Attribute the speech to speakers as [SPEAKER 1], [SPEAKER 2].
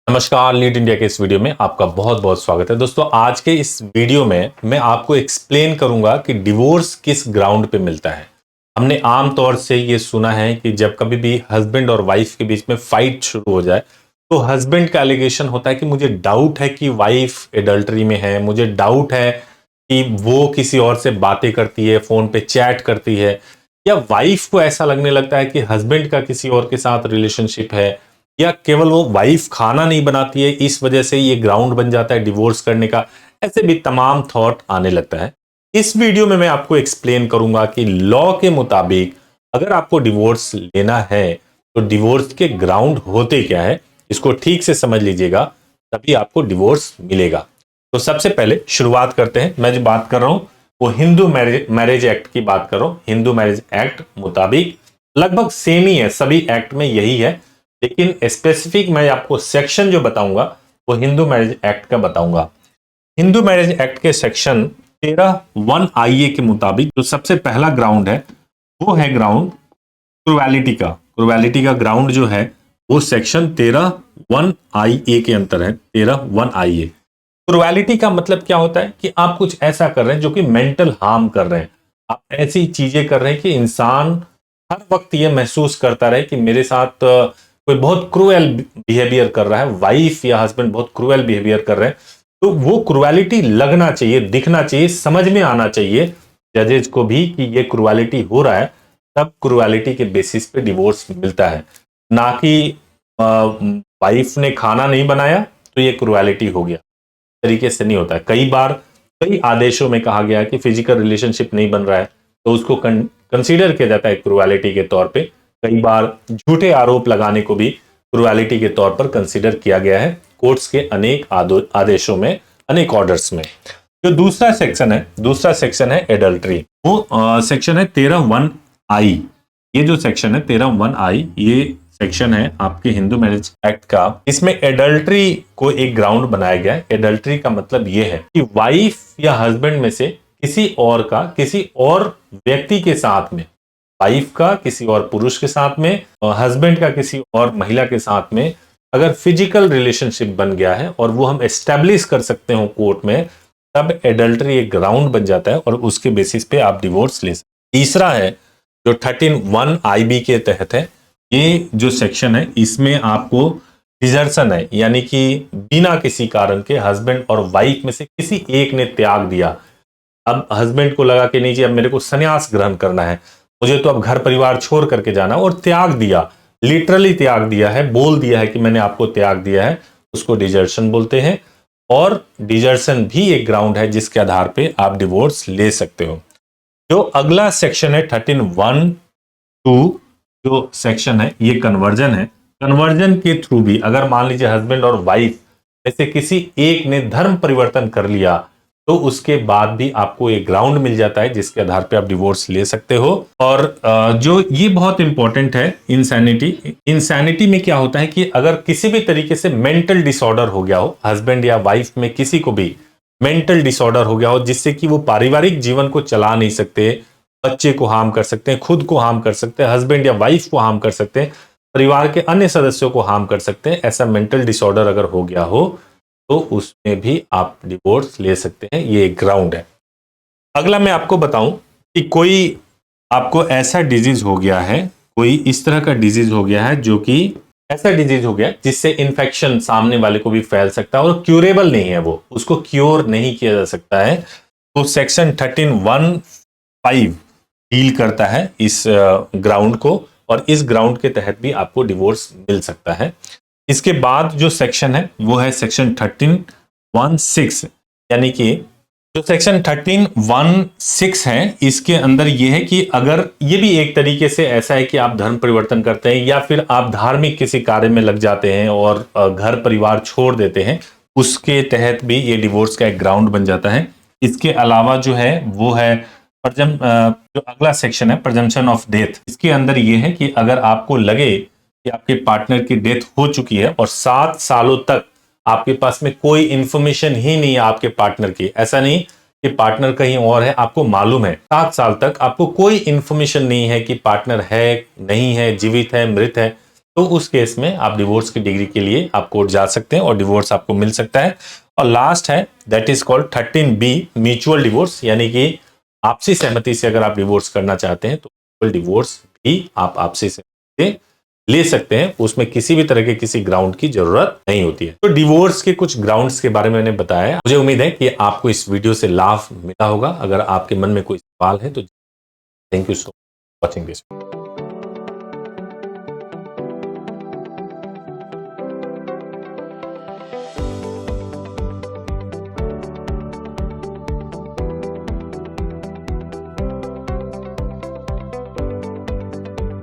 [SPEAKER 1] नमस्कार, lead India के इस वीडियो में आपका बहुत बहुत स्वागत है। दोस्तों, आज के इस वीडियो में मैं आपको एक्सप्लेन करूंगा कि डिवोर्स किस ग्राउंड पे मिलता है। हमने आम तौर से ये सुना है कि जब कभी भी हस्बैंड और वाइफ के बीच में फाइट शुरू हो जाए तो हस्बैंड का एलिगेशन होता है कि मुझे डाउट है कि वाइफ एडल्टरी में है, मुझे डाउट है कि वो किसी और से बातें करती है, फोन पे चैट करती है, या वाइफ को ऐसा लगने लगता है कि हस्बैंड का किसी और के साथ रिलेशनशिप है, या केवल वो वाइफ खाना नहीं बनाती है, इस वजह से ये ग्राउंड बन जाता है डिवोर्स करने का। ऐसे भी तमाम थॉट आने लगता है। इस वीडियो में मैं आपको एक्सप्लेन करूंगा कि लॉ के मुताबिक अगर आपको डिवोर्स लेना है तो डिवोर्स के ग्राउंड होते क्या है, इसको ठीक से समझ लीजिएगा, तभी आपको डिवोर्स मिलेगा। तो सबसे पहले शुरुआत करते हैं। मैं जो बात कर रहा हूं वो हिंदू मैरिज एक्ट की बात कर रहा हूं। हिंदू मैरिज एक्ट मुताबिक लगभग सेम ही है, सभी एक्ट में यही है, लेकिन स्पेसिफिक मैं आपको सेक्शन जो बताऊंगा वो हिंदू मैरिज एक्ट का बताऊंगा। हिंदू मैरिज एक्ट के सेक्शन 13(1)IA के मुताबिक जो सबसे पहला ग्राउंड है वो है ग्राउंड क्रुएलिटी का। क्रुएलिटी का ग्राउंड जो है वो सेक्शन 13(1)IA के अंतर है। 13(1)IA क्रुएलिटी का मतलब क्या होता है कि आप कुछ ऐसा कर रहे हैं जो कि मेंटल हार्म कर रहे हैं। आप ऐसी चीजें कर रहे हैं कि इंसान हर वक्त ये महसूस करता रहे कि मेरे साथ कोई बहुत क्रूएल बिहेवियर कर रहा है, वाइफ या हस्बैंड बहुत क्रूएल बिहेवियर कर रहे हैं, तो वो क्रूएलिटी लगना चाहिए, दिखना चाहिए, समझ में आना चाहिए जजेज को भी कि ये क्रूएलिटी हो रहा है। तब क्रूएलिटी के बेसिस पे डिवोर्स मिलता है, ना कि वाइफ ने खाना नहीं बनाया तो ये क्रूएलिटी हो गया। तरीके से नहीं होता है। कई बार कई आदेशों में कहा गया कि फिजिकल रिलेशनशिप नहीं बन रहा है तो उसको कंसीडर किया जाता है क्रूएलिटी के तौर पे। कई बार झूठे आरोप लगाने को भी क्रूएलिटी के तौर पर कंसीडर किया गया है कोर्ट्स के अनेक आदेशों में, अनेक ऑर्डर्स में। जो दूसरा सेक्शन है एडल्ट्री। वो सेक्शन है 13(1)I। ये जो सेक्शन है 13(1)I, ये सेक्शन है आपके हिंदू मैरिज एक्ट का। इसमें एडल्ट्री को एक ग्राउंड बनाया गया है। एडल्ट्री का मतलब यह है कि वाइफ या हस्बैंड में से किसी और का किसी और व्यक्ति के साथ में, वाइफ का किसी और पुरुष के साथ में, हस्बैंड का किसी और महिला के साथ में अगर फिजिकल रिलेशनशिप बन गया है और वो हम एस्टेब्लिश कर सकते हो कोर्ट में, तब एडल्ट्री एक ग्राउंड बन जाता है और उसके बेसिस पे आप डिवोर्स ले सकते। तीसरा है जो 13(1)IB के तहत है। ये जो सेक्शन है इसमें आपको डिजर्सन है, यानी कि बिना किसी कारण के हस्बैंड और वाइफ में से किसी एक ने त्याग दिया। अब हस्बैंड को लगा कि नहीं जी अब मेरे को संन्यास ग्रहण करना है, मुझे तो अब घर परिवार छोड़ करके जाना, और त्याग दिया, लिटरली त्याग दिया है, बोल दिया है कि मैंने आपको त्याग दिया है, उसको डिजर्सन बोलते हैं। और डिजर्सन भी एक ग्राउंड है जिसके आधार पे आप डिवोर्स ले सकते हो। जो अगला सेक्शन है 13(1)(2) जो सेक्शन है ये कन्वर्जन है। कन्वर्जन के थ्रू भी अगर मान लीजिए हस्बैंड और वाइफ में से किसी एक ने धर्म परिवर्तन कर लिया तो उसके बाद भी आपको एक ग्राउंड मिल जाता है जिसके आधार पे आप डिवोर्स ले सकते हो। और जो ये बहुत इंपॉर्टेंट है, इंसैनिटी में क्या होता है कि अगर किसी भी तरीके से मेंटल डिसऑर्डर हो गया हो, हस्बैंड या वाइफ में किसी को भी मेंटल डिसऑर्डर हो गया हो जिससे कि वो पारिवारिक जीवन को चला नहीं सकते, बच्चे को हार्म कर सकते हैं, खुद को हार्म कर सकते हैं, हस्बैंड या वाइफ को हार्म कर सकते हैं, परिवार के अन्य सदस्यों को हार्म कर सकते हैं, ऐसा मेंटल डिसऑर्डर अगर हो गया हो तो उसमें भी आप डिवोर्स ले सकते हैं। ये एक ग्राउंड है। अगला मैं आपको बताऊं कि कोई आपको ऐसा डिजीज हो गया है, कोई इस तरह का डिजीज हो गया है जो कि ऐसा डिजीज हो गया जिससे इन्फेक्शन सामने वाले को भी फैल सकता है और क्यूरेबल नहीं है, वो उसको क्योर नहीं किया जा सकता है, तो सेक्शन 13(1)(5) डील करता है इस ग्राउंड को, और इस ग्राउंड के तहत भी आपको डिवोर्स मिल सकता है। इसके बाद जो सेक्शन है वो है सेक्शन 13(1)(6, यानी कि जो सेक्शन 13(1)(6 है इसके अंदर ये है कि अगर ये भी एक तरीके से ऐसा है कि आप धर्म परिवर्तन करते हैं या फिर आप धार्मिक किसी कार्य में लग जाते हैं और घर परिवार छोड़ देते हैं, उसके तहत भी ये डिवोर्स का एक ग्राउंड बन जाता है। इसके अलावा जो है वो है जो अगला सेक्शन है प्रेजम्पशन ऑफ डेथ। इसके अंदर ये है कि अगर आपको लगे कि आपके पार्टनर की डेथ हो चुकी है और 7 सालों तक आपके पास में कोई इंफॉर्मेशन ही नहीं है आपके पार्टनर की, ऐसा नहीं कि पार्टनर कहीं और है, आपको मालूम है 7 साल तक आपको कोई इंफॉर्मेशन नहीं है कि पार्टनर है नहीं है, जीवित है, मृत है, तो उस केस में आप डिवोर्स की डिग्री के लिए आप कोर्ट जा सकते हैं और डिवोर्स आपको मिल सकता है। और लास्ट है that is called 13B mutual divorce, यानी कि आपसी सहमति से अगर आप डिवोर्स करना चाहते हैं तो डिवोर्स भी आप आपसी सहमति से ले सकते हैं, उसमें किसी भी तरह के किसी ग्राउंड की जरूरत नहीं होती है। तो डिवोर्स के कुछ ग्राउंड्स के बारे में मैंने बताया। मुझे उम्मीद है कि आपको इस वीडियो से लाभ मिला होगा। अगर आपके मन में कोई सवाल है तो thank you so much watching this.